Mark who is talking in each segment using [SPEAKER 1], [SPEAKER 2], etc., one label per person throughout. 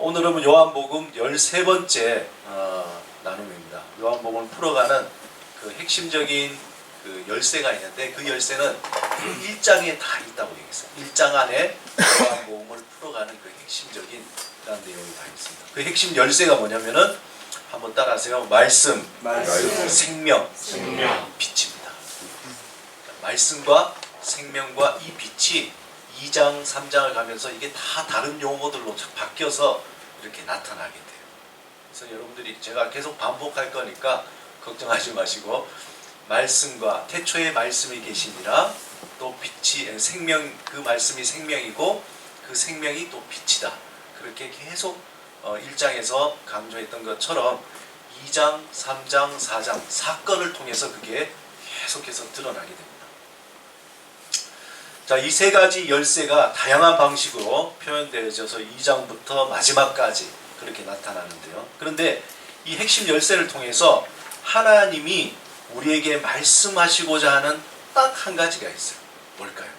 [SPEAKER 1] 오늘은 요한복음 13번째 나눔입니다. 요한복음을 풀어가는 그 핵심적인 그 열쇠가 있는데 그 열쇠는 1장에 다 있다고 얘기했어요. 1장 안에 요한복음을 풀어가는 그 핵심적인 그런 내용이 다 있습니다. 그 핵심 열쇠가 뭐냐면은 한번 따라하세요. 말씀. 생명, 빛입니다. 말씀과 생명과 이 빛이 2장, 3장을 가면서 이게 다 다른 용어들로 바뀌어서 이렇게 나타나게 돼요. 그래서 여러분들이 제가 계속 반복할 거니까 걱정하지 마시고 말씀과 태초에 말씀이 계시니라 또 빛이 생명, 그 말씀이 생명이고 그 생명이 또 빛이다. 그렇게 계속 1장에서 강조했던 것처럼 2장, 3장, 4장 사건을 통해서 그게 계속해서 드러나게 됩니다. 자, 이 세 가지 열쇠가 다양한 방식으로 표현되어져서 2장부터 마지막까지 그렇게 나타나는데요. 그런데 이 핵심 열쇠를 통해서 하나님이 우리에게 말씀하시고자 하는 딱 한 가지가 있어요. 뭘까요?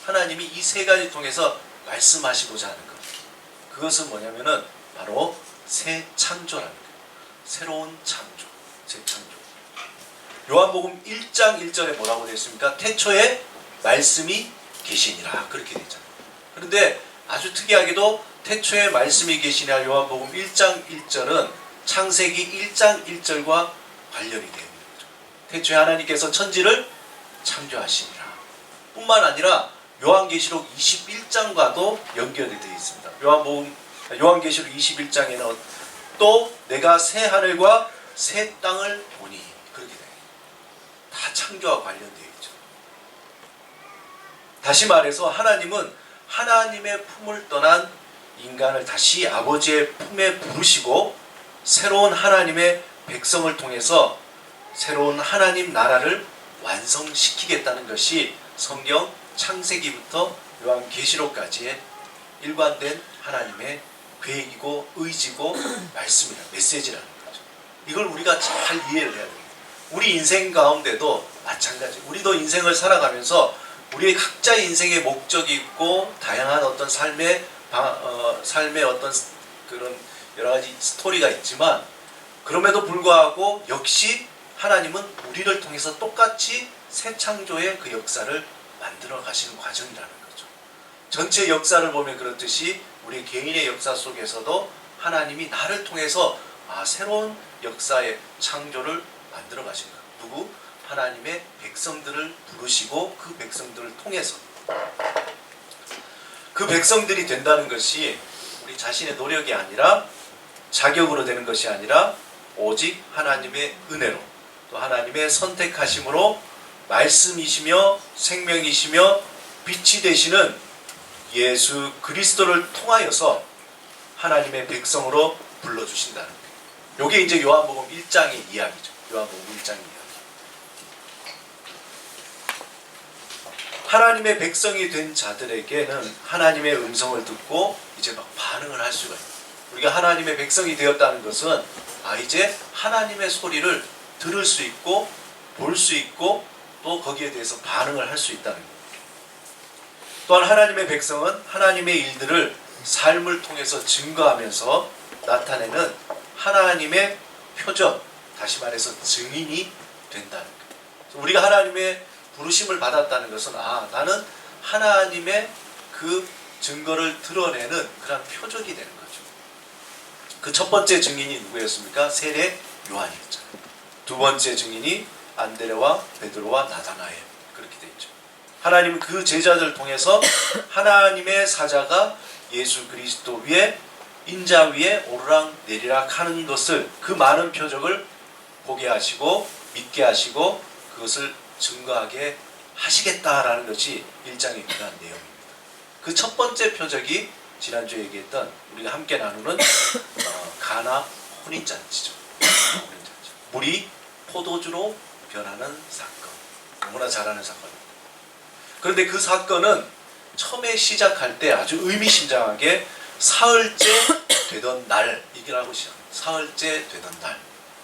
[SPEAKER 1] 하나님이 이 세 가지 통해서 말씀하시고자 하는 것. 그것은 뭐냐면은 바로 새 창조라는 거예요. 새로운 창조, 새 창조. 요한복음 1장 1절에 뭐라고 되어 있습니까? 태초에 말씀이 계시니라 그렇게 되어 있잖아요. 그런데 아주 특이하게도 태초에 말씀이 계시니라 요한복음 1장 1절은 창세기 1장 1절과 관련이 되어 있는 거죠. 태초에 하나님께서 천지를 창조하시니라 뿐만 아니라 요한계시록 21장과도 연결이 되어 있습니다. 요한계시록 21장에는 또 내가 새 하늘과 새 땅을 보니 그렇게 돼요. 다 창조와 관련되어 있죠. 다시 말해서 하나님은 하나님의 품을 떠난 인간을 다시 아버지의 품에 부르시고 새로운 하나님의 백성을 통해서 새로운 하나님 나라를 완성시키겠다는 것이 성경 창세기부터 요한계시록까지의 일관된 하나님의 계획이고 의지고 말씀이라 메시지라는 거죠. 이걸 우리가 잘 이해를 해야 돼요. 우리 인생 가운데도 마찬가지. 우리도 인생을 살아가면서 우리의 각자의 인생의 목적이 있고 다양한 어떤 삶의 어떤 그런 여러 가지 스토리가 있지만 그럼에도 불구하고 역시 하나님은 우리를 통해서 똑같이 새 창조의 그 역사를 만들어 가시는 과정이라는 거죠. 전체 역사를 보면 그렇듯이 우리 개인의 역사 속에서도 하나님이 나를 통해서 새로운 역사의 창조를 만들어 가시는 거예요. 누구? 하나님의 백성들을 부르시고 그 백성들을 통해서 그 백성들이 된다는 것이 우리 자신의 노력이 아니라 자격으로 되는 것이 아니라 오직 하나님의 은혜로 또 하나님의 선택하심으로 말씀이시며 생명이시며 빛이 되시는 예수 그리스도를 통하여서 하나님의 백성으로 불러주신다는 거예요. 이게 이제 요한복음 1장의 이야기죠. 요한복음 1장의 이야기. 하나님의 백성이 된 자들에게는 하나님의 음성을 듣고 이제 막 반응을 할 수가 있어요. 우리가 하나님의 백성이 되었다는 것은 이제 하나님의 소리를 들을 수 있고 볼 수 있고 또 거기에 대해서 반응을 할 수 있다는 거예요. 또한 하나님의 백성은 하나님의 일들을 삶을 통해서 증거하면서 나타내는 하나님의 표적, 다시 말해서 증인이 된다는 거예요. 우리가 하나님의 부르심을 받았다는 것은 나는 하나님의 그 증거를 드러내는 그런 표적이 되는 거죠. 그 첫 번째 증인이 누구였습니까? 세례 요한이었죠. 두 번째 증인이 안드레와 베드로와 나다나엘 그렇게 되어 있죠. 하나님은 그 제자들을 통해서 하나님의 사자가 예수 그리스도 위에 인자 위에 오르락 내리락 하는 것을 그 많은 표적을 보게 하시고 믿게 하시고 그것을 증거하게 하시겠다라는 것이 1장의 그러한 내용입니다. 그 첫 번째 표적이 지난주에 얘기했던 우리가 함께 나누는 가나 혼인잔치죠. 물이 포도주로 변하는 사건. 너무나 잘 아는 사건입니다. 그런데 그 사건은 처음에 시작할 때 아주 의미심장하게 사흘째 되던 날이라고 시작합니다. 사흘째 되던 날.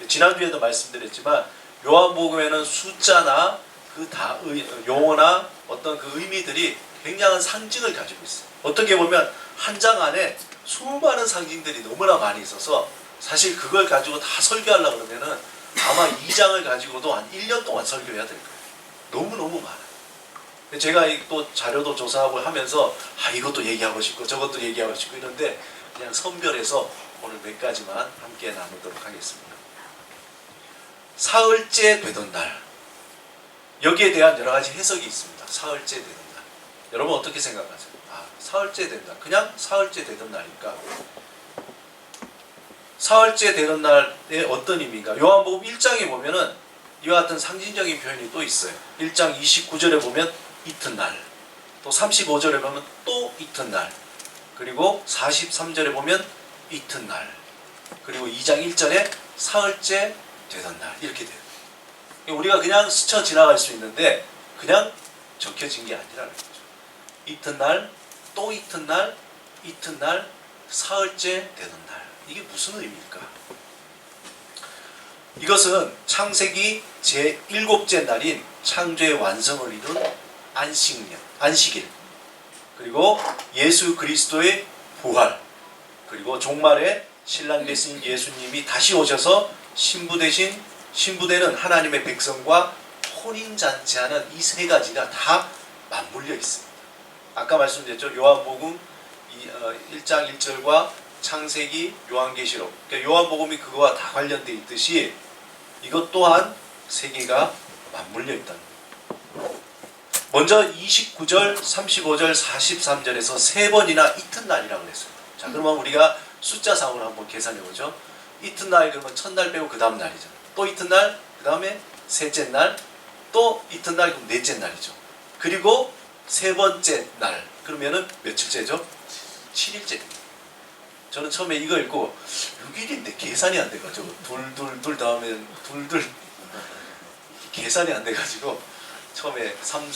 [SPEAKER 1] 지난주에도 말씀드렸지만 요한복음에는 숫자나 그 용어나 어떤 그 의미들이 굉장한 상징을 가지고 있어요. 어떻게 보면 한 장 안에 수많은 상징들이 너무나 많이 있어서 사실 그걸 가지고 다 설교하려고 그러면은 아마 2장을 가지고도 한 1년 동안 설교해야 될 거예요. 너무너무 많아요. 제가 또 자료도 조사하고 하면서 이것도 얘기하고 싶고 저것도 얘기하고 싶고 이런데 그냥 선별해서 오늘 몇 가지만 함께 나누도록 하겠습니다. 사흘째 되던 날, 여기에 대한 여러 가지 해석이 있습니다. 사흘째 되던 날, 여러분 어떻게 생각하세요? 사흘째 된다. 그냥 사흘째 되던 날이니까 사흘째 되던 날에 어떤 의미인가? 요한복음 1장에 보면은 이와 같은 상징적인 표현이 또 있어요. 1장 29절에 보면 이튿날, 또 35절에 보면 또 이튿날, 그리고 43절에 보면 이튿날, 그리고 2장 1절에 사흘째 되던 날, 이렇게 돼요. 우리가 그냥 스쳐 지나갈 수 있는데 그냥 적혀진 게 아니라는 거죠. 이튿날, 또 이튿날, 이튿날, 사흘째 되던 날. 이게 무슨 의미일까? 이것은 창세기 제7째 날인 창조의 완성을 이룬 안식일, 그리고 예수 그리스도의 부활, 그리고 종말에 신랑 되신 예수님이 다시 오셔서 신부되는 하나님의 백성과 혼인잔치하는 이 세 가지가 다 맞물려 있습니다. 아까 말씀드렸죠. 요한복음 1장 1절과 창세기, 요한계시록, 그러니까 요한복음이 그거와 다 관련되어 있듯이 이것 또한 세 개가 맞물려 있다는 거예요. 먼저 29절, 35절, 43절에서 세 번이나 이튿날이라고 했어요. 자, 그러면 우리가 숫자상으로 한번 계산해보죠. 이튿날 그러면 첫날 빼고 그 다음 날이죠. 또 이튿날, 그 다음에 셋째 날, 또 이튿날 그럼 넷째 날이죠. 그리고 세 번째 날 그러면은 며칠째죠? 7일째입니다. 저는 처음에 이거 읽고 6일인데 계산이 안 돼가지고 둘 다음에 둘 계산이 안 돼가지고 처음에 3,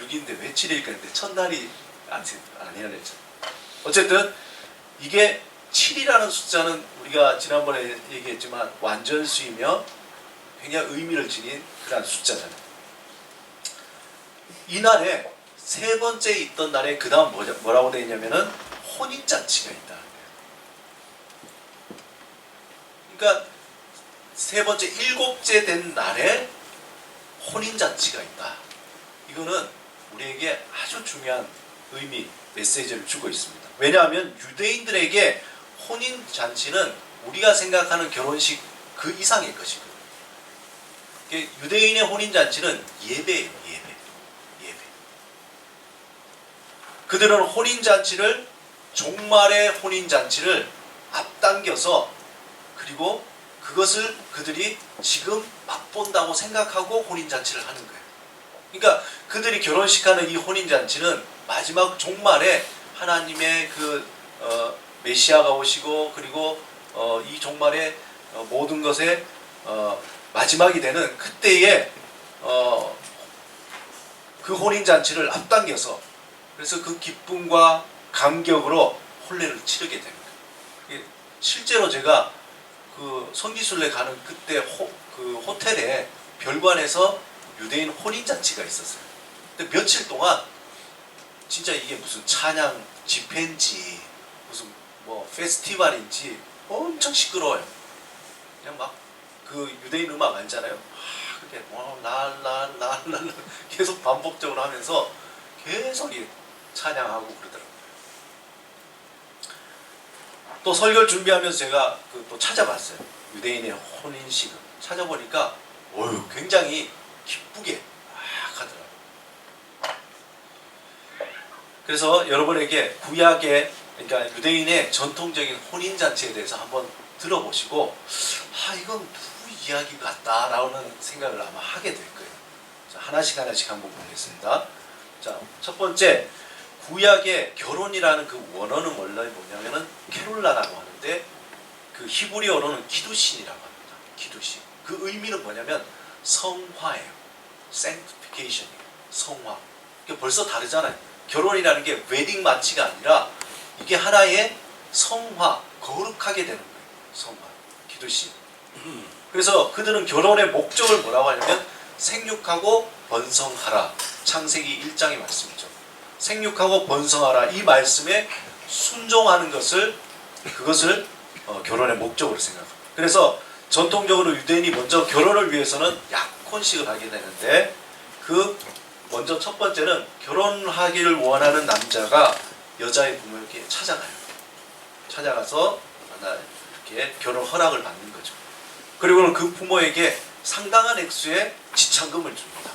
[SPEAKER 1] 6인데 왜 7일까 했는데 첫날이 아니라 그랬죠. 어쨌든 이게 7이라는 숫자는 우리가 지난번에 얘기했지만 완전수이며 굉장히 의미를 지닌 그런 숫자잖아요. 이날에 세 번째 있던 날에 그 다음 뭐라고 되어 있냐면은 혼인잔치가 있다. 그러니까 세 번째 7째 된 날에 혼인잔치가 있다. 이거는 우리에게 아주 중요한 의미, 메시지를 주고 있습니다. 왜냐하면 유대인들에게 혼인잔치는 우리가 생각하는 결혼식 그 이상의 것이거든요. 유대인의 혼인잔치는 예배예요. 예배. 그들은 혼인잔치를, 종말의 혼인잔치를 앞당겨서, 그리고 그것을 그들이 지금 맛본다고 생각하고 혼인잔치를 하는 거예요. 그러니까 그들이 결혼식하는 이 혼인잔치는 마지막 종말에 하나님의 메시아가 오시고, 그리고 이 종말의 모든 것의 마지막이 되는 그때에 그 혼인잔치를 앞당겨서, 그래서 그 기쁨과 감격으로 혼례를 치르게 됩니다. 실제로 제가 그 성지순례 가는 그때 그 호텔에 별관에서 유대인 혼인잔치가 있었어요. 근데 며칠 동안 진짜 이게 무슨 찬양 집회인지 무슨 뭐 페스티벌인지 엄청 시끄러워요. 그냥 막 그 유대인 음악 알잖아요. 그게 랄랄랄랄 계속 반복적으로 하면서 계속 찬양하고 그러더라고요. 또 설교를 준비하면서 제가 또 찾아봤어요. 유대인의 혼인식을 찾아보니까 굉장히 기쁘게 하더라고요. 그래서 여러분에게 구약의, 그러니까 유대인의 전통적인 혼인잔치에 대해서 한번 들어보시고 이건 누구 이야기 같다라는 생각을 아마 하게 될 거예요. 자, 하나씩 한번 보겠습니다. 자, 첫 번째, 구약의 결혼이라는 그 원어는 원래 뭐냐면은 케룰라라고 하는데 그 히브리어로는 기두신이라고 합니다. 기두신. 그 의미는 뭐냐면 성화예요. sanctification이에요. 성화. 이게 벌써 다르잖아요. 결혼이라는 게 웨딩 마치가 아니라 이게 하나의 성화, 거룩하게 되는 거예요. 성화, 기두신. 그래서 그들은 결혼의 목적을 뭐라고 하냐면 생육하고 번성하라. 창세기 1장의 말씀이죠. 생육하고 번성하라 이 말씀에 순종하는 그것을 결혼의 목적으로 생각합니다. 그래서 전통적으로 유대인이 먼저 결혼을 위해서는 약혼식을 하게 되는데 먼저 첫 번째는 결혼하기를 원하는 남자가 여자의 부모에게 찾아가요. 찾아가서 이렇게 결혼 허락을 받는 거죠. 그리고는 그 부모에게 상당한 액수의 지참금을 줍니다.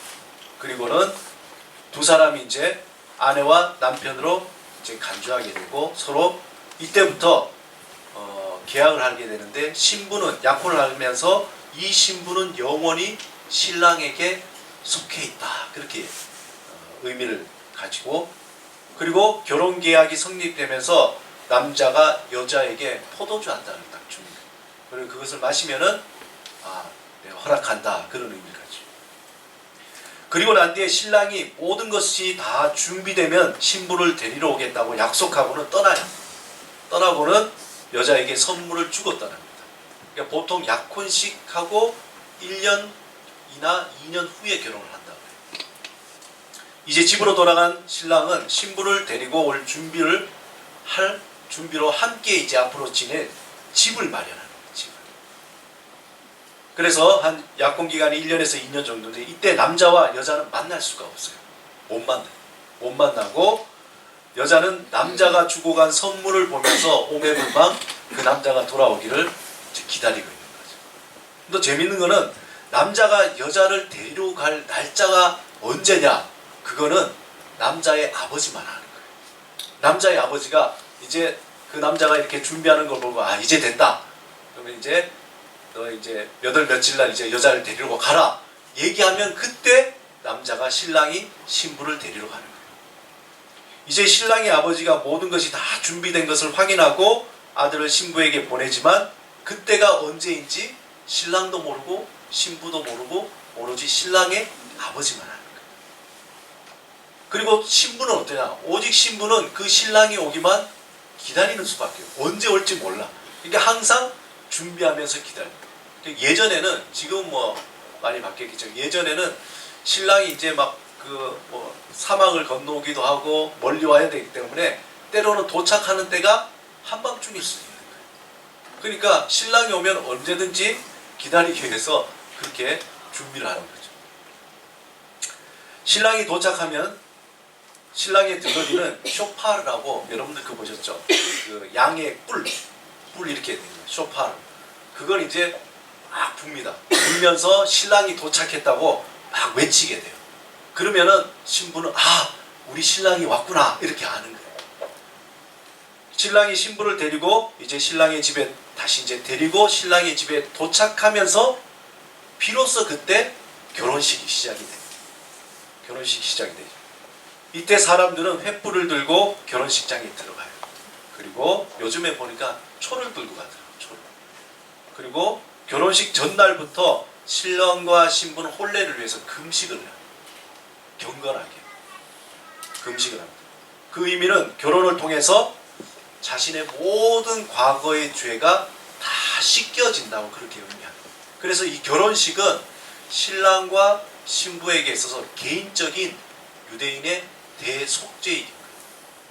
[SPEAKER 1] 그리고는 두 사람이 이제 아내와 남편으로 이제 간주하게 되고 서로 이때부터 계약을 하게 되는데 신부는 약혼을 하면서 이 신부는 영원히 신랑에게 속해 있다. 그렇게 의미를 가지고 그리고 결혼 계약이 성립되면서 남자가 여자에게 포도주 한 잔을 딱 줍니다. 그리고 그것을 마시면은 내가 허락한다 그런 의미를 가지고 그리고 난 뒤에 신랑이 모든 것이 다 준비되면 신부를 데리러 오겠다고 약속하고는 떠나요. 떠나고는 여자에게 선물을 주고 떠납니다. 그러니까 보통 약혼식하고 1년이나 2년 후에 결혼을 한다고 해요. 이제 집으로 돌아간 신랑은 신부를 데리고 올 준비로 함께 이제 앞으로 지낼 집을 마련하는 거예요. 집을. 그래서 한 약혼 기간이 1년에서 2년 정도인데 이때 남자와 여자는 만날 수가 없어요. 못 만나고 여자는 남자가 주고 간 선물을 보면서 오매불망 그 남자가 돌아오기를 기다리고 있는 거죠. 또 재밌는 거는 남자가 여자를 데리러 갈 날짜가 언제냐? 그거는 남자의 아버지만 아는 거예요. 남자의 아버지가 이제 그 남자가 이렇게 준비하는 걸 보고 이제 됐다. 그러면 이제 너 이제 몇 월 며칠 날 이제 여자를 데리러 가라. 얘기하면 그때 남자가 신랑이 신부를 데리러 가는 거예요. 이제 신랑의 아버지가 모든 것이 다 준비된 것을 확인하고 아들을 신부에게 보내지만 그때가 언제인지 신랑도 모르고 신부도 모르고 오로지 신랑의 아버지만 아는 거예요. 그리고 신부는 어떠냐? 오직 신부는 그 신랑이 오기만 기다리는 수밖에 없어요. 언제 올지 몰라. 그러니까 항상 준비하면서 기다려요. 예전에는 지금 뭐 많이 바뀌었겠죠. 예전에는 신랑이 이제 막 사막을 건너오기도 하고 멀리 와야 되기 때문에 때로는 도착하는 때가 한밤중일 수 있는 거예요. 그러니까 신랑이 오면 언제든지 기다리기 위해서 그렇게 준비를 하는 거죠. 신랑이 도착하면 신랑의 등거리는 쇼파르라고 여러분들 그거 보셨죠? 그 양의 뿔 이렇게 되는 거예요. 쇼파르. 그걸 이제 막 붑니다. 불면서 신랑이 도착했다고 막 외치게 돼요. 그러면은 신부는 우리 신랑이 왔구나 이렇게 아는 거예요. 신랑이 신부를 데리고 이제 신랑의 집에 다시 이제 데리고 신랑의 집에 도착하면서 비로소 그때 결혼식이 시작이 돼요. 결혼식이 시작이 되죠. 이때 사람들은 횃불을 들고 결혼식장에 들어가요. 그리고 요즘에 보니까 초를 들고 가더라고요. 초를. 그리고 결혼식 전날부터 신랑과 신부는 혼례를 위해서 금식을 해요. 경건하게 금식을 합니다. 그 의미는 결혼을 통해서 자신의 모든 과거의 죄가 다 씻겨진다고 그렇게 의미합니다. 그래서 이 결혼식은 신랑과 신부에게 있어서 개인적인 유대인의 대속죄이기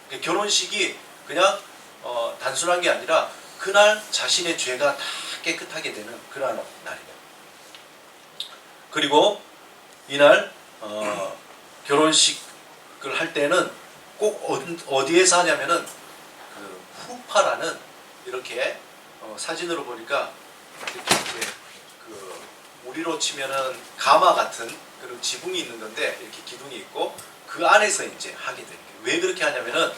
[SPEAKER 1] 때문에 결혼식이 그냥 단순한 게 아니라 그날 자신의 죄가 다 깨끗하게 되는 그러한 날입니다. 그리고 이날 결혼식을 할 때는 꼭 어디에서 하냐면은 그 후파라는 이렇게 사진으로 보니까 이렇게 그 우리로 치면은 가마 같은 그런 지붕이 있는 건데 이렇게 기둥이 있고 그 안에서 이제 하게 되는 거예요. 왜 그렇게 하냐면은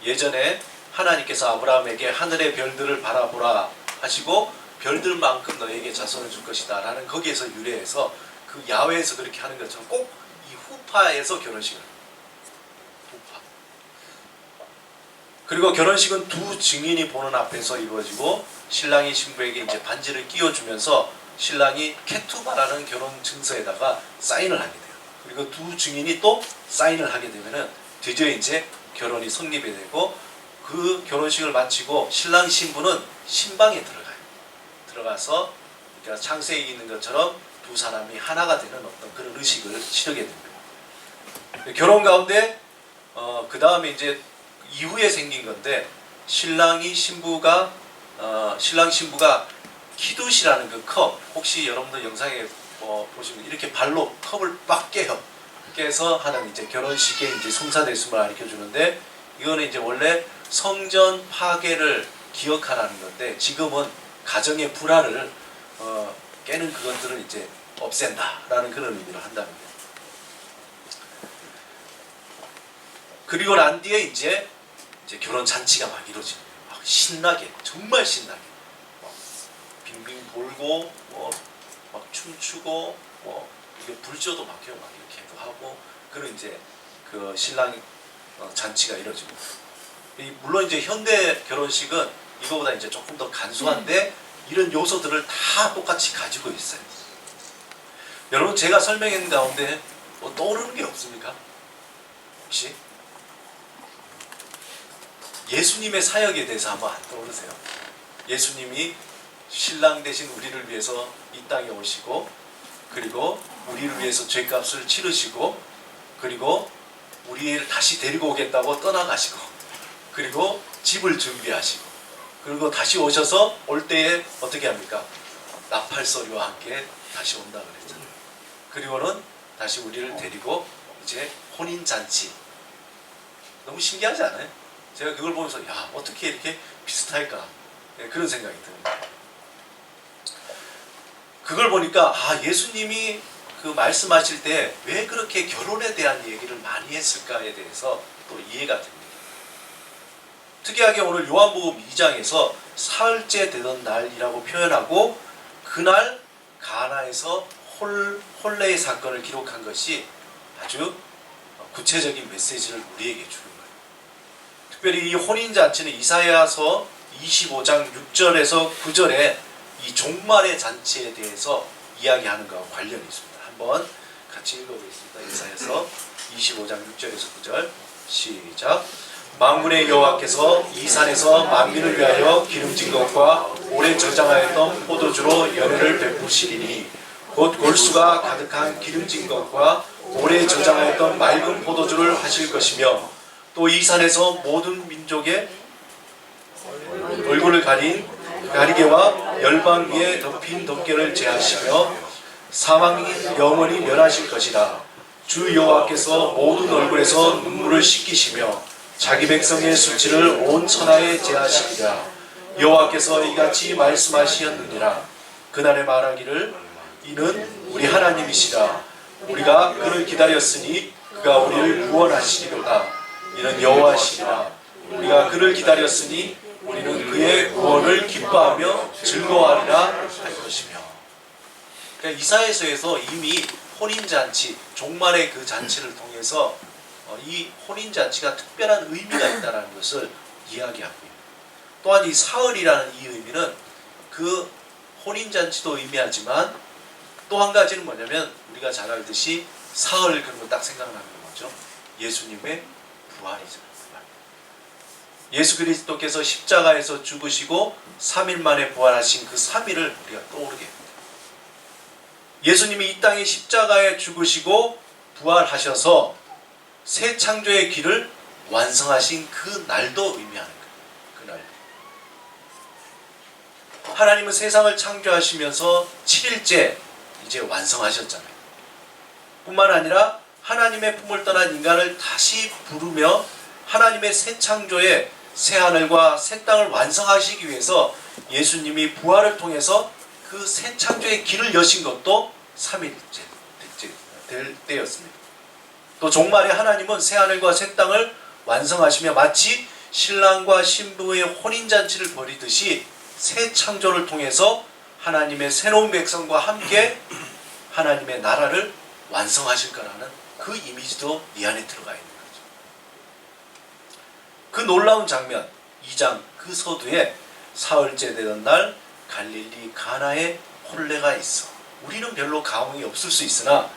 [SPEAKER 1] 예전에 하나님께서 아브라함에게 하늘의 별들을 바라보라 하시고 별들만큼 너에게 자손을 줄 것이다 라는 거기에서 유래해서 그 야외에서 그렇게 하는 것처럼 꼭 이 후파에서 결혼식을 합니다. 후파. 그리고 결혼식은 두 증인이 보는 앞에서 이루어지고 신랑이 신부에게 이제 반지를 끼워주면서 신랑이 케투바라는 결혼 증서에다가 사인을 하게 돼요. 그리고 두 증인이 또 사인을 하게 되면은 드디어 이제 결혼이 성립이 되고 그 결혼식을 마치고 신랑 신부는 신방에 들어가요. 들어가서 그러니까 창세기에 있는 것처럼 두 사람이 하나가 되는 어떤 그런 의식을 치르게 됩니다. 결혼 가운데 그 다음에 이제 이후에 생긴 건데 신랑 신부가 키두시라는 그 컵, 혹시 여러분들 영상에 보시면 이렇게 발로 컵을 빡 깨서 하는 이제 결혼식에 이제 성사됐음을 가르쳐 주는데, 이거는 이제 원래 성전 파괴를 기억하라는 건데 지금은 가정의 불화를 깨는 그것들을 이제 없앤다라는 그런 의미로 한다는 거예요. 그리고 난 뒤에 이제 결혼 잔치가 막 이루어지는 거예요. 신나게, 정말 신나게 빙빙 돌고 막 춤추고 이게 불조도 막 이렇게도 하고, 그런 이제 그 신랑 잔치가 이루어지고. 물론 이제 현대 결혼식은 이거보다 이제 조금 더 간소한데 이런 요소들을 다 똑같이 가지고 있어요. 여러분, 제가 설명한 가운데 떠오르는 게 없습니까? 혹시 예수님의 사역에 대해서 한번 안 떠오르세요? 예수님이 신랑 되신 우리를 위해서 이 땅에 오시고, 그리고 우리를 위해서 죄값을 치르시고, 그리고 우리를 다시 데리고 오겠다고 떠나가시고, 그리고 집을 준비하시고, 그리고 다시 오셔서 올 때에 어떻게 합니까? 나팔소리와 함께 다시 온다 그랬잖아요. 그리고는 다시 우리를 데리고 이제 혼인잔치. 너무 신기하지 않아요? 제가 그걸 보면서 야, 어떻게 이렇게 비슷할까? 그런 생각이 듭니다. 그걸 보니까 예수님이 그 말씀하실 때 왜 그렇게 결혼에 대한 얘기를 많이 했을까에 대해서 또 이해가 됩니다. 특이하게 오늘 요한복음 2장에서 사흘째 되던 날이라고 표현하고, 그날 가나에서 혼례의 사건을 기록한 것이 아주 구체적인 메시지를 우리에게 주는 거예요. 특별히 이 혼인잔치는 이사야서 25장 6절에서 9절에 이 종말의 잔치에 대해서 이야기하는 것과 관련이 있습니다. 한번 같이 읽어보겠습니다. 이사야서 25장 6절에서 9절 시작. 만군의 여호와께서 이 산에서 만민을 위하여 기름진 것과 오래 저장하였던 포도주로 연회를 베푸시리니, 곧 골수가 가득한 기름진 것과 오래 저장하였던 맑은 포도주를 하실 것이며, 또 이 산에서 모든 민족의 얼굴을 가린 가리개와 열방 위에 덮인 덮개를 제하시며 사망이 영원히 멸하실 것이라. 주 여호와께서 모든 얼굴에서 눈물을 씻기시며 자기 백성의 수치를 온 천하에 제하시리라. 여호와께서 이같이 말씀하시었느니라. 그날에 말하기를 이는 우리 하나님이시라. 우리가 그를 기다렸으니 그가 우리를 구원하시리로다. 이는 여호와시리라. 우리가 그를 기다렸으니 우리는 그의 구원을 기뻐하며 즐거워하리라 할 것이며. 그러니까 이사야서에서 이미 혼인잔치, 종말의 그 잔치를 통해서 이 혼인잔치가 특별한 의미가 있다는 것을 이야기하고요. 또한 이 사흘이라는 이 의미는 그 혼인잔치도 의미하지만 또 한 가지는 뭐냐면, 우리가 잘 알듯이 사흘 그러면 딱 생각나는 거죠. 예수님의 부활이잖아요. 예수 그리스도께서 십자가에서 죽으시고 3일 만에 부활하신 그 3일을 우리가 떠오르게 합니다. 예수님이 이 땅에 십자가에 죽으시고 부활하셔서 새 창조의 길을 완성하신 그 날도 의미하는 거예요. 그날. 하나님은 세상을 창조하시면서 7일째 이제 완성하셨잖아요. 뿐만 아니라 하나님의 품을 떠난 인간을 다시 부르며 하나님의 새 창조의 새 하늘과 새 땅을 완성하시기 위해서 예수님이 부활을 통해서 그 새 창조의 길을 여신 것도 3일째 될 때였습니다. 또 종말에 하나님은 새 하늘과 새 땅을 완성하시며 마치 신랑과 신부의 혼인잔치를 벌이듯이 새 창조를 통해서 하나님의 새로운 백성과 함께 하나님의 나라를 완성하실 거라는 그 이미지도 이 안에 들어가 있는 거죠. 그 놀라운 장면, 2장 그 서두에 사흘째 되던 날 갈릴리 가나에 혼례가 있어. 우리는 별로 감흥이 없을 수 있으나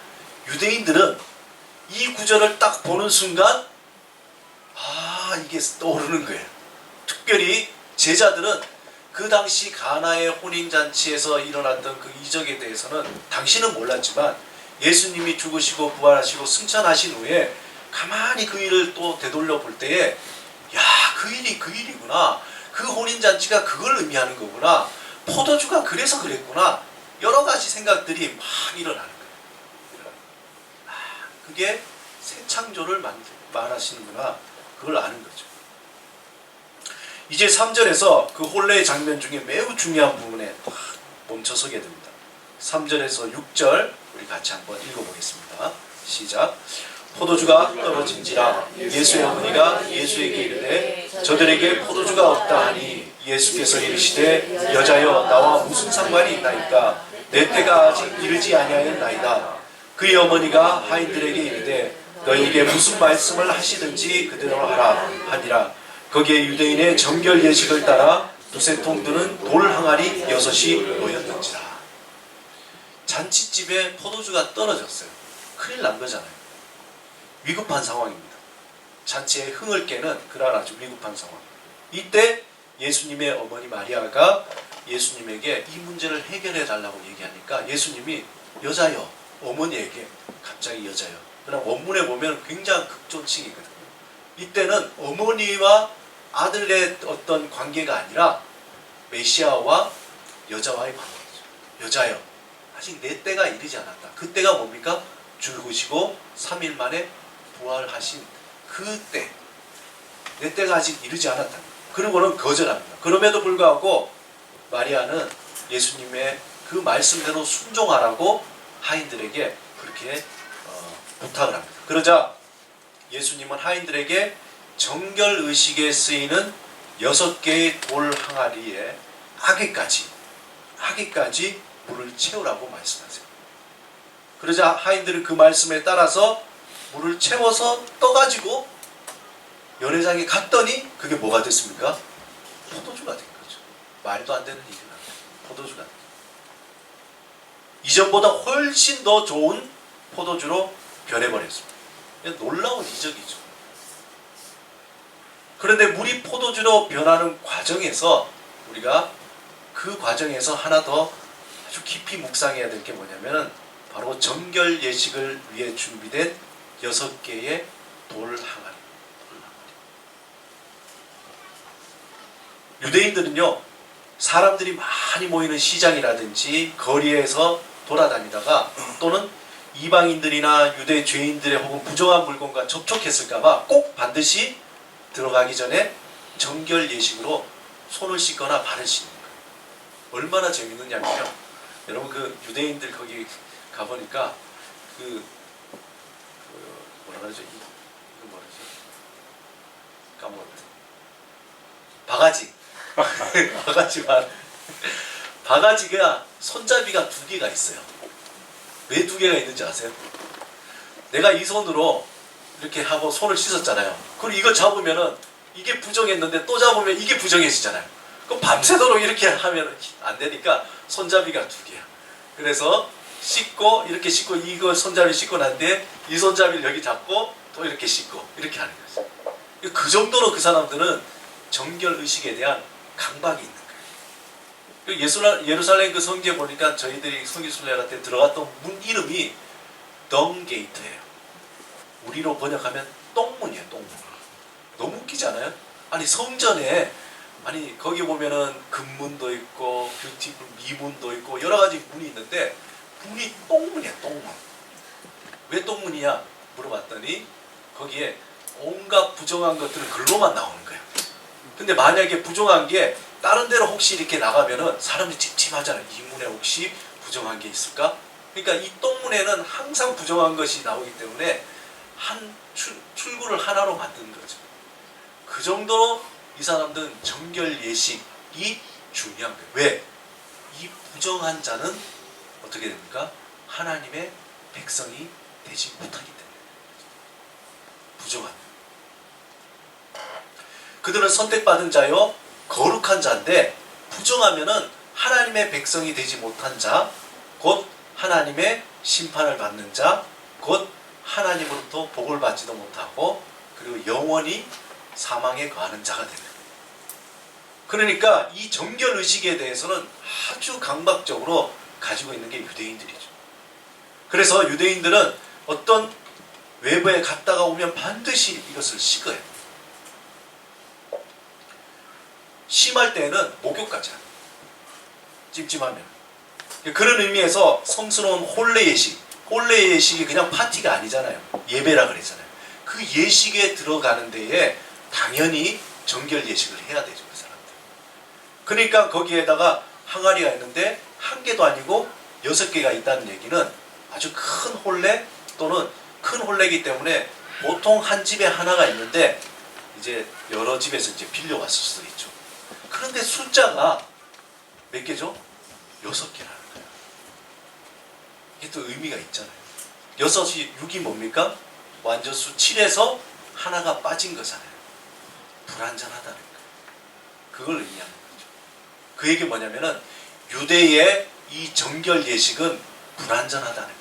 [SPEAKER 1] 유대인들은 이 구절을 딱 보는 순간 이게 떠오르는 거예요. 특별히 제자들은 그 당시 가나의 혼인잔치에서 일어났던 그 이적에 대해서는 당시는 몰랐지만 예수님이 죽으시고 부활하시고 승천하신 후에 가만히 그 일을 또 되돌려 볼 때에 야, 그 일이 그 일이구나. 그 혼인잔치가 그걸 의미하는 거구나. 포도주가 그래서 그랬구나. 여러 가지 생각들이 막 일어나는 거예요. 아, 그게 새 창조를 말하시는구나. 그걸 아는 거죠. 이제 3절에서 그 혼례의 장면 중에 매우 중요한 부분에 멈춰서게 됩니다. 3절에서 6절 우리 같이 한번 읽어보겠습니다. 시작. 포도주가 떨어진지라 예수의 어머니가 예수에게 이르되 저들에게 포도주가 없다 하니 예수께서 이르시되 여자여 나와 무슨 상관이 있나이까 내 때가 아직 이르지 아니하였나이다. 그의 어머니가 하인들에게 이르되 너희에게 무슨 말씀을 하시든지 그대로 하라 하니라. 거기에 유대인의 정결 예식을 따라 두세 통 드는 돌 항아리 6이 놓였는지라. 잔치집에 포도주가 떨어졌어요. 큰일 난 거잖아요. 위급한 상황입니다. 잔치에 흥을 깨는 그런 아주 위급한 상황. 이때 예수님의 어머니 마리아가 예수님에게 이 문제를 해결해 달라고 얘기하니까 예수님이 여자여, 어머니에게 갑자기 여자여. 그러나 원문에 보면 굉장히 극존칭이거든요. 이때는 어머니와 아들의 어떤 관계가 아니라 메시아와 여자와의 관계죠. 여자여, 아직 내 때가 이르지 않았다. 그 때가 뭡니까? 죽으시고 3일 만에 부활하신 그 때. 내 때가 아직 이르지 않았다. 그리고는 거절합니다. 그럼에도 불구하고 마리아는 예수님의 그 말씀대로 순종하라고 하인들에게 그렇게 부탁을 합니다. 그러자 예수님은 하인들에게 정결의식에 쓰이는 6개의 돌 항아리에 아기까지 물을 채우라고 말씀하세요. 그러자 하인들은 그 말씀에 따라서 물을 채워서 떠가지고 연회장에 갔더니 그게 뭐가 됐습니까? 포도주가 된 거죠. 말도 안 되는 일이 납니다. 포도주가 된 거죠. 이전보다 훨씬 더 좋은 포도주로 변해버렸습니다. 놀라운 이적이죠. 그런데 물이 포도주로 변하는 과정에서 우리가 그 과정에서 하나 더 아주 깊이 묵상해야 될 게 뭐냐면 바로 정결 예식을 위해 준비된 6개의 돌 항아리. 유대인들은요, 사람들이 많이 모이는 시장이라든지 거리에서 돌아다니다가 또는 이방인들이나 유대 죄인들의 혹은 부정한 물건과 접촉했을까봐 꼭 반드시 들어가기 전에 정결 예식으로 손을 씻거나 발을 씻는 거예요. 얼마나 재밌느냐면요, 여러분 그 유대인들 거기 가보니까 뭐라 그러죠? 이거 뭐라지? 까먹었다. 바가지가 손잡이가 2개가 있어요. 왜 2개가 있는지 아세요? 내가 이 손으로 이렇게 하고 손을 씻었잖아요. 그리고 이거 잡으면은 이게 부정했는데 또 잡으면 이게 부정해지잖아요. 그럼 밤새도록 이렇게 하면 안 되니까 손잡이가 2개야. 그래서 씻고 이렇게 씻고 이거 손잡이 씻고 난 뒤에 이 손잡이를 여기 잡고 또 이렇게 씻고 이렇게 하는 거죠. 그 정도로 그 사람들은 정결 의식에 대한 강박이 있는 거예요. 예루살렘 그 성지에 보니까 저희들이 성지순례할 때 들어갔던 문 이름이 덩게이트예요. 우리로 번역하면 똥문이에요. 똥문. 너무 웃기잖아요. 아니 성전에 아니 거기 보면은 금문도 있고 뷰티풀 미문도 있고 여러 가지 문이 있는데 문이 똥문이야. 똥문. 왜 똥문이냐 물어봤더니 거기에 온갖 부정한 것들은 글로만 나오는 거예요. 근데 만약에 부정한 게 다른 데로 혹시 이렇게 나가면은 사람이 찝찝하잖아요. 이 문에 혹시 부정한 게 있을까? 그러니까 이 똥문에는 항상 부정한 것이 나오기 때문에 출구를 하나로 만든 거죠. 그 정도로 이 사람들은 정결 예식이 중요한 거예요. 왜? 이 부정한 자는 어떻게 됩니까? 하나님의 백성이 되지 못하기 때문에. 부정한. 그들은 선택받은 자요 거룩한 자인데 부정하면은 하나님의 백성이 되지 못한 자, 곧 하나님의 심판을 받는 자, 곧 하나님으로부터 복을 받지도 못하고 그리고 영원히 사망에 거하는 자가 됩니다. 그러니까 이 정결 의식에 대해서는 아주 강박적으로 가지고 있는 게 유대인들이죠. 그래서 유대인들은 어떤 외부에 갔다가 오면 반드시 이것을 씻어야 돼요. 심할 때는 목욕까지 하는 거예요. 찜찜하면. 그런 의미에서 성스러운 혼례 예식, 혼례 예식이 그냥 파티가 아니잖아요. 예배라 그랬잖아요. 그 예식에 들어가는 데에 당연히 정결 예식을 해야 되죠, 그 사람들. 그러니까 거기에다가 항아리가 있는데 한 개도 아니고 6개가 있다는 얘기는 아주 큰 혼례 또는 큰 혼례이기 때문에 보통 한 집에 하나가 있는데 이제 여러 집에서 이제 빌려왔을 수도 있죠. 그런데 숫자가 몇 개죠? 6개라는 거예요. 이게 또 의미가 있잖아요. 6이 6이 뭡니까? 완전수 7에서 하나가 빠진 거잖아요. 불완전하다는 거예요. 그걸 의미하는 거죠. 그 얘기 뭐냐면은 유대의 이 정결 예식은 불완전하다는 거예요.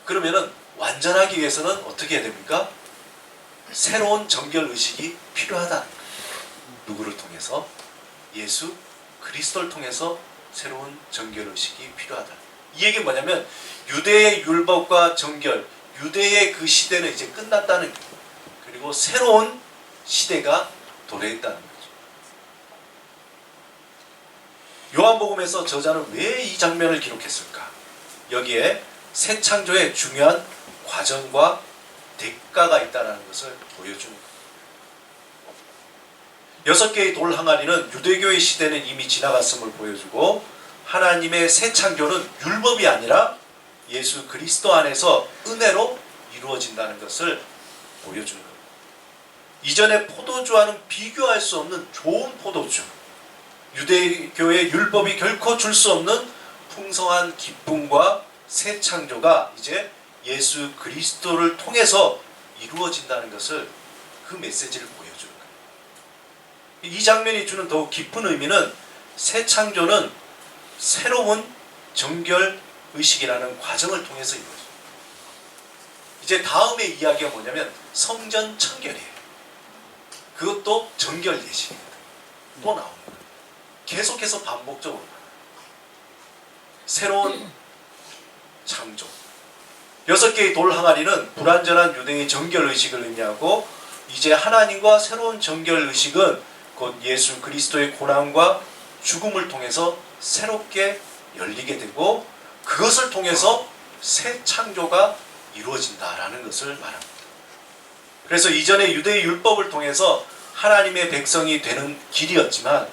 [SPEAKER 1] 그러면은 완전하기 위해서는 어떻게 해야 됩니까? 새로운 정결 의식이 필요하다는 거예요. 누구를 통해서? 예수 그리스도를 통해서 새로운 정결 의식이 필요하다. 이 얘기는 뭐냐면 유대의 율법과 정결, 유대의 그 시대는 이제 끝났다는 거예요. 그리고 새로운 시대가 도래했다는 거죠. 요한복음에서 저자는 왜 이 장면을 기록했을까? 여기에 새 창조의 중요한 과정과 대가가 있다는 것을 보여주는 거예요. 6개의 돌 항아리는 유대교의 시대는 이미 지나갔음을 보여주고 하나님의 새 창조는 율법이 아니라 예수 그리스도 안에서 은혜로 이루어진다는 것을 보여주는 거예요. 이전의 포도주와는 비교할 수 없는 좋은 포도주, 유대교의 율법이 결코 줄 수 없는 풍성한 기쁨과 새 창조가 이제 예수 그리스도를 통해서 이루어진다는 것을 그 메시지를 보여주는 거예요. 이 장면이 주는 더욱 깊은 의미는 새 창조는 새로운 정결 의식이라는 과정을 통해서 이루어져요. 이제 다음의 이야기가 뭐냐면 성전 청결이에요. 그것도 정결 예식입니다. 또 나옵니다. 계속해서 반복적으로 새로운 창조. 6개의 돌 항아리는 불완전한 유대의 정결 의식을 의미하고 이제 하나님과 새로운 정결 의식은 곧 예수 그리스도의 고난과 죽음을 통해서 새롭게 열리게 되고 그것을 통해서 새 창조가 이루어진다라는 것을 말합니다. 그래서 이전에 유대의 율법을 통해서 하나님의 백성이 되는 길이었지만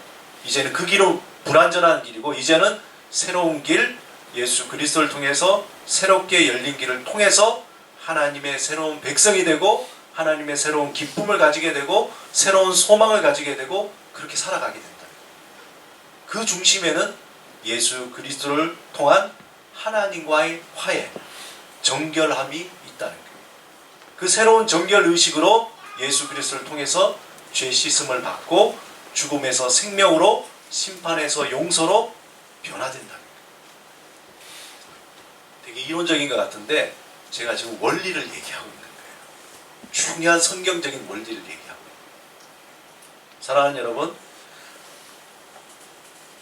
[SPEAKER 1] 이제는 그 길은 불완전한 길이고 이제는 새로운 길 예수 그리스도를 통해서 새롭게 열린 길을 통해서 하나님의 새로운 백성이 되고 하나님의 새로운 기쁨을 가지게 되고 새로운 소망을 가지게 되고 그렇게 살아가게 된다. 그 중심에는 예수 그리스도를 통한 하나님과의 화해, 정결함이 있다는 거예요. 그 새로운 정결 의식으로 예수 그리스도를 통해서 죄 씻음을 받고 죽음에서 생명으로 심판에서 용서로 변화된다는 거예요. 되게 이론적인 것 같은데 제가 지금 원리를 얘기하고 있는 거예요. 중요한 성경적인 원리를 얘기하고 있는 거예요. 사랑하는 여러분,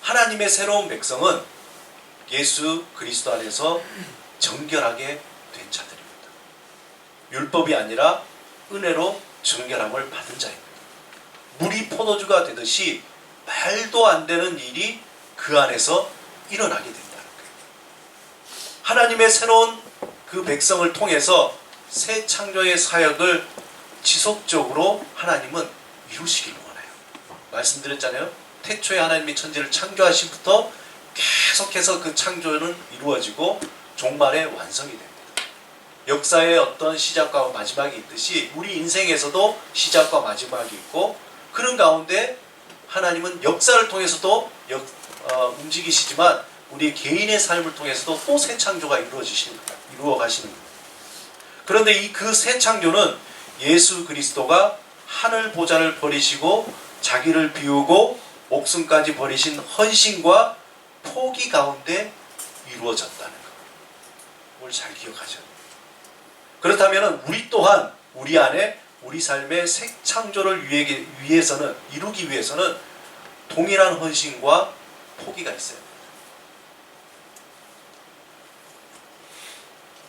[SPEAKER 1] 하나님의 새로운 백성은 예수 그리스도 안에서 정결하게 된 자들입니다. 율법이 아니라 은혜로 정결함을 받은 자입니다. 물이 포도주가 되듯이 말도 안 되는 일이 그 안에서 일어나게 된다는 거예요. 하나님의 새로운 그 백성을 통해서 새 창조의 사역을 지속적으로 하나님은 이루시길 원해요. 말씀드렸잖아요. 태초에 하나님이 천지를 창조하시부터 계속해서 그 창조는 이루어지고 종말에 완성이 됩니다. 역사의 어떤 시작과 마지막이 있듯이 우리 인생에서도 시작과 마지막이 있고 그런 가운데 하나님은 역사를 통해서도 움직이시지만 우리 개인의 삶을 통해서도 또 새 창조가 이루어 가시는 겁니다. 그런데 그 새 창조는 예수 그리스도가 하늘 보좌를 버리시고 자기를 비우고 목숨까지 버리신 헌신과 포기 가운데 이루어졌다는 것. 그걸 잘 기억하셔야 돼요. 그렇다면 우리 또한 우리 안에 우리 삶의 새 창조를 위해서는 이루기 위해서는 동일한 헌신과 포기가 있어야 됩니다.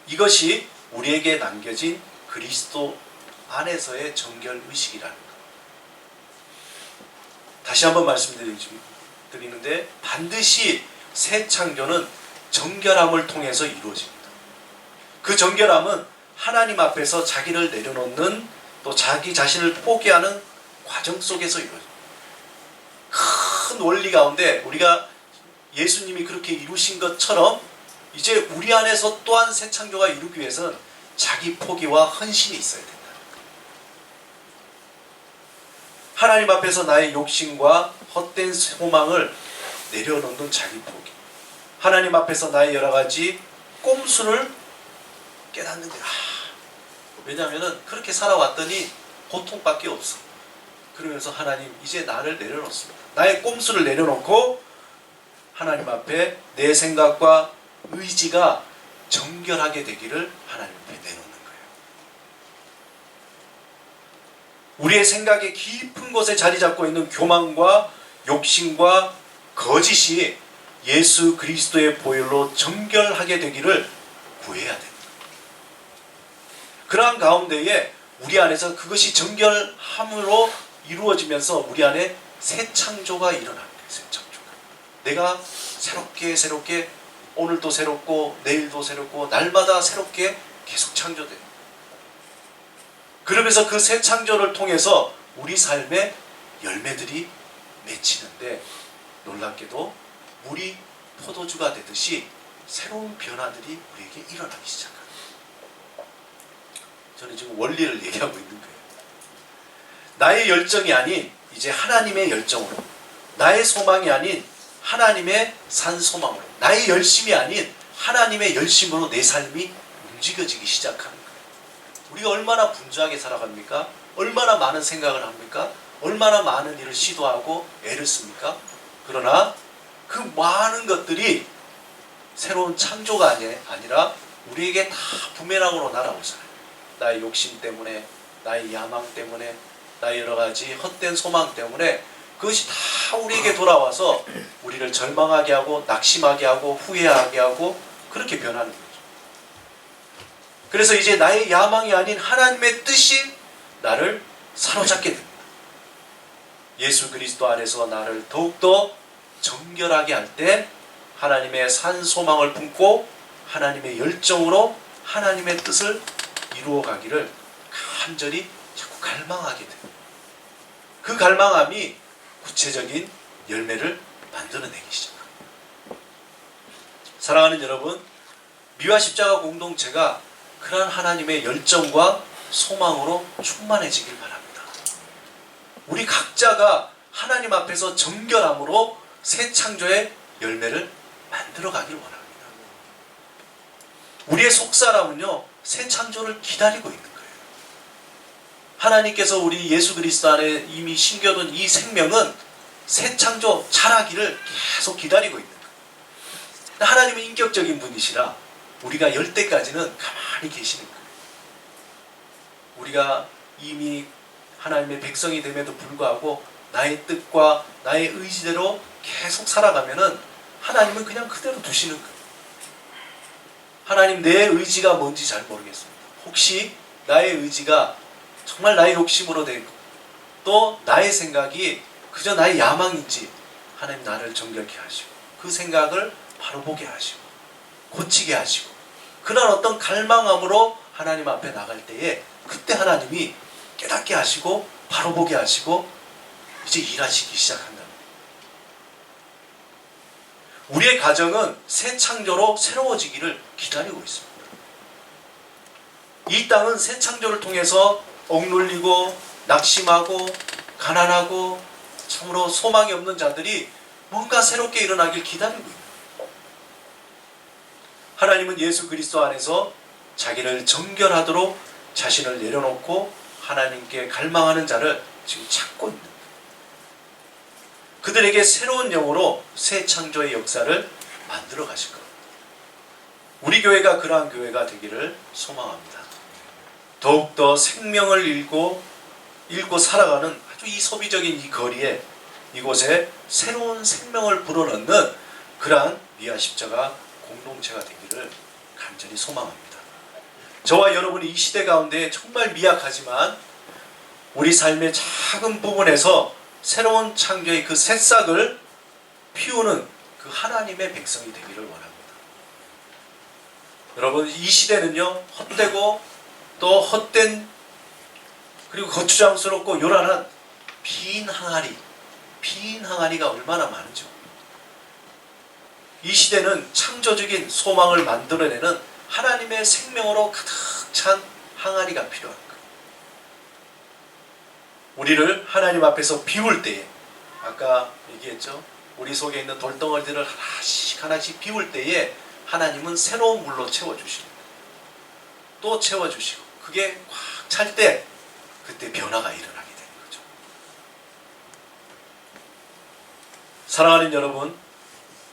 [SPEAKER 1] 이것이 우리에게 남겨진 그리스도 안에서의 정결 의식이라는 것. 다시 한번 말씀드리는데 반드시 새 창조는 정결함을 통해서 이루어집니다. 그 정결함은 하나님 앞에서 자기를 내려놓는, 또 자기 자신을 포기하는 과정 속에서 이루어집니다. 큰 원리 가운데 우리가 예수님이 그렇게 이루신 것처럼 이제 우리 안에서 또한 새 창조가 이루기 위해서는 자기 포기와 헌신이 있어야 된다. 하나님 앞에서 나의 욕심과 헛된 소망을 내려놓는 자기 포기, 하나님 앞에서 나의 여러 가지 꼼수를 깨닫는 거야. 왜냐하면 그렇게 살아왔더니 고통밖에 없어. 그러면서 하나님 이제 나를 내려놓습니다. 나의 꼼수를 내려놓고 하나님 앞에 내 생각과 의지가 정결하게 되기를 하나님 앞에 내놓는 거예요. 우리의 생각의 깊은 곳에 자리 잡고 있는 교만과 욕심과 거짓이 예수 그리스도의 보혈로 정결하게 되기를 구해야 됩니다. 그러한 가운데에 우리 안에서 그것이 정결함으로 이루어지면서 우리 안에 새 창조가 일어나는 거예요. 새 창조가. 내가 새롭게 오늘도 새롭고 내일도 새롭고 날마다 새롭게 계속 창조돼요. 그러면서 그 새 창조를 통해서 우리 삶의 열매들이 맺히는데 놀랍게도 물이 포도주가 되듯이 새로운 변화들이 우리에게 일어나기 시작합니다. 저는 지금 원리를 얘기하고 있는 거예요. 나의 열정이 아닌 이제 하나님의 열정으로, 나의 소망이 아닌 하나님의 산 소망으로, 나의 열심이 아닌 하나님의 열심으로 내 삶이 움직여지기 시작하는 거예요. 우리가 얼마나 분주하게 살아갑니까? 얼마나 많은 생각을 합니까? 얼마나 많은 일을 시도하고 애를 씁니까? 그러나 그 많은 것들이 새로운 창조가 아니라 우리에게 다 부메랑으로 날아오잖아요. 나의 욕심 때문에, 나의 야망 때문에, 나의 여러 가지 헛된 소망 때문에 그것이 다 우리에게 돌아와서 우리를 절망하게 하고 낙심하게 하고 후회하게 하고 그렇게 변하는 거죠. 그래서 이제 나의 야망이 아닌 하나님의 뜻이 나를 사로잡게 됩니다. 예수 그리스도 안에서 나를 더욱더 정결하게 할 때 하나님의 산 소망을 품고 하나님의 열정으로 하나님의 뜻을 이루어가기를 간절히 자꾸 갈망하게 됩니다. 그 갈망함이 구체적인 열매를 만들어내기 시작합니다. 사랑하는 여러분, 미화 십자가 공동체가 그러한 하나님의 열정과 소망으로 충만해지길 바랍니다. 우리 각자가 하나님 앞에서 정결함으로 새 창조의 열매를 만들어가길 원합니다. 우리의 속사람은요, 새 창조를 기다리고 있는 거예요. 하나님께서 우리 예수 그리스도 안에 이미 심겨둔 이 생명은 새 창조 자라기를 계속 기다리고 있는 거예요. 하나님은 인격적인 분이시라 우리가 열 때까지는 가만히 계시는 거예요. 우리가 이미 하나님의 백성이 됨에도 불구하고 나의 뜻과 나의 의지대로 계속 살아가면은 하나님은 그냥 그대로 두시는 거예요. 하나님, 내 의지가 뭔지 잘 모르겠습니다. 혹시 나의 의지가 정말 나의 욕심으로 되고 또 나의 생각이 그저 나의 야망인지 하나님 나를 정결케 하시고 그 생각을 바로 보게 하시고 고치게 하시고 그런 어떤 갈망함으로 하나님 앞에 나갈 때에 그때 하나님이 깨닫게 하시고 바로 보게 하시고 이제 일하시기 시작한다. 우리의 가정은 새 창조로 새로워지기를 기다리고 있습니다. 이 땅은 새 창조를 통해서 억눌리고 낙심하고 가난하고 참으로 소망이 없는 자들이 뭔가 새롭게 일어나길 기다리고 있습니다. 하나님은 예수 그리스도 안에서 자기를 정결하도록 자신을 내려놓고 하나님께 갈망하는 자를 지금 찾고 있는 거예요. 그들에게 새로운 영으로 새 창조의 역사를 만들어 가실 겁니다. 우리 교회가 그러한 교회가 되기를 소망합니다. 더욱더 생명을 읽고 살아가는 아주 이 소비적인 이 거리에 이곳에 새로운 생명을 불어넣는 그러한 미화 십자가 공동체가 되기를 간절히 소망합니다. 저와 여러분이 이 시대 가운데 정말 미약하지만 우리 삶의 작은 부분에서 새로운 창조의 그 새싹을 피우는 그 하나님의 백성이 되기를 원합니다. 여러분, 이 시대는요, 헛되고 또 헛된 그리고 거추장스럽고 요란한 빈 항아리가 얼마나 많은지. 이 시대는 창조적인 소망을 만들어내는 하나님의 생명으로 가득 찬 항아리가 필요한 거예요. 우리를 하나님 앞에서 비울 때에, 아까 얘기했죠, 우리 속에 있는 돌덩어리들을 하나씩 비울 때에 하나님은 새로운 물로 채워주십니다. 또 채워주시고 그게 꽉 찰 때 그때 변화가 일어나게 되는 거죠. 사랑하는 여러분,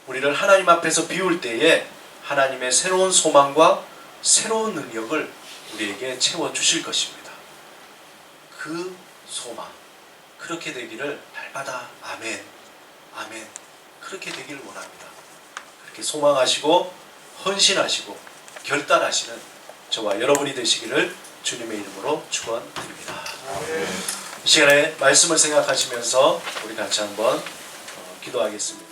[SPEAKER 1] 우리를 하나님 앞에서 비울 때에 하나님의 새로운 소망과 새로운 능력을 우리에게 채워주실 것입니다. 그 소망, 그렇게 되기를 날마다 아멘, 아멘, 그렇게 되기를 원합니다. 그렇게 소망하시고 헌신하시고 결단하시는 저와 여러분이 되시기를 주님의 이름으로 축원드립니다. 이 시간에 말씀을 생각하시면서 우리 같이 한번 기도하겠습니다.